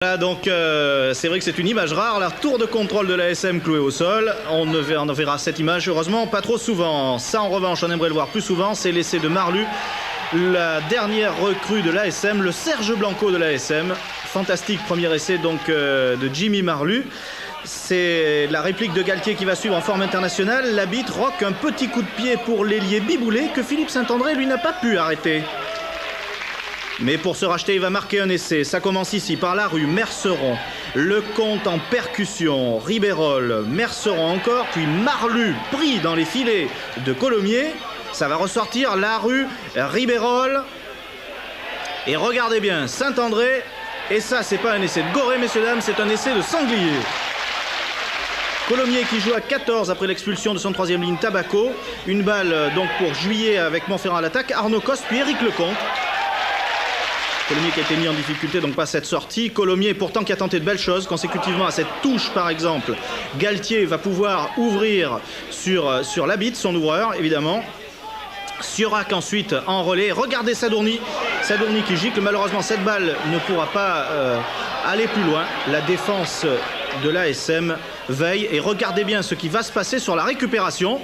Voilà, donc c'est vrai que c'est une image rare, la tour de contrôle de l'ASM clouée au sol. On en verra cette image, heureusement, pas trop souvent. Ça, en revanche, on aimerait le voir plus souvent, c'est l'essai de Marlu, la dernière recrue de l'ASM, le Serge Blanco de l'ASM. Fantastique premier essai donc de Jimmy Marlu. C'est la réplique de Galtier qui va suivre en forme internationale. Labitte roque un petit coup de pied pour l'ailier Biboulé que Philippe Saint-André, lui, n'a pas pu arrêter. Mais pour se racheter, il va marquer un essai. Ça commence ici, par la rue, Merceron. Lecomte en percussion, Ribérol, Merceron encore, puis Marlu pris dans les filets de Colomiers. Ça va ressortir, la rue, Ribérol. Et regardez bien, Saint-André. Et ça, c'est pas un essai de Gorée, messieurs, dames, c'est un essai de Sanglier. Colomiers qui joue à 14 après l'expulsion de son troisième ligne, Tabaco. Une balle donc pour Juillet avec Montferrand à l'attaque. Arnaud Coste, puis Éric Lecomte. Colomiers qui a été mis en difficulté, donc pas cette sortie. Colomiers pourtant qui a tenté de belles choses consécutivement à cette touche par exemple. Galtier va pouvoir ouvrir sur Labitte, son ouvreur évidemment. Siorac ensuite en relais. Regardez Sadourny. Sadourny qui gicle. Malheureusement cette balle ne pourra pas aller plus loin. La défense de l'ASM veille. Et regardez bien ce qui va se passer sur la récupération.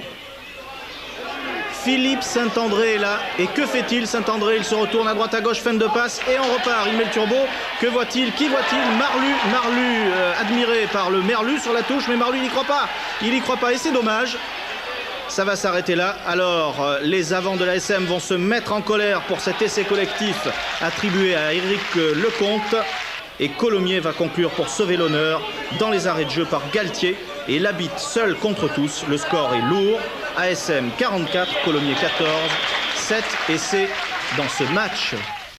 Philippe Saint-André est là. Et que fait-il Saint-André? Il se retourne à droite à gauche, fin de passe et on repart. Il met le turbo. Que voit-il? Qui voit-il? Marlu admiré par le Merlu sur la touche, mais Marlu il n'y croit pas. Il n'y croit pas et c'est dommage. Ça va s'arrêter là. Alors, les avants de l'ASM vont se mettre en colère pour cet essai collectif attribué à Éric Lecomte. Et Colomiers va conclure pour sauver l'honneur dans les arrêts de jeu par Galtier. Et Labitte seul contre tous. Le score est lourd. ASM 44, Colomiers 14. 7 essais dans ce match.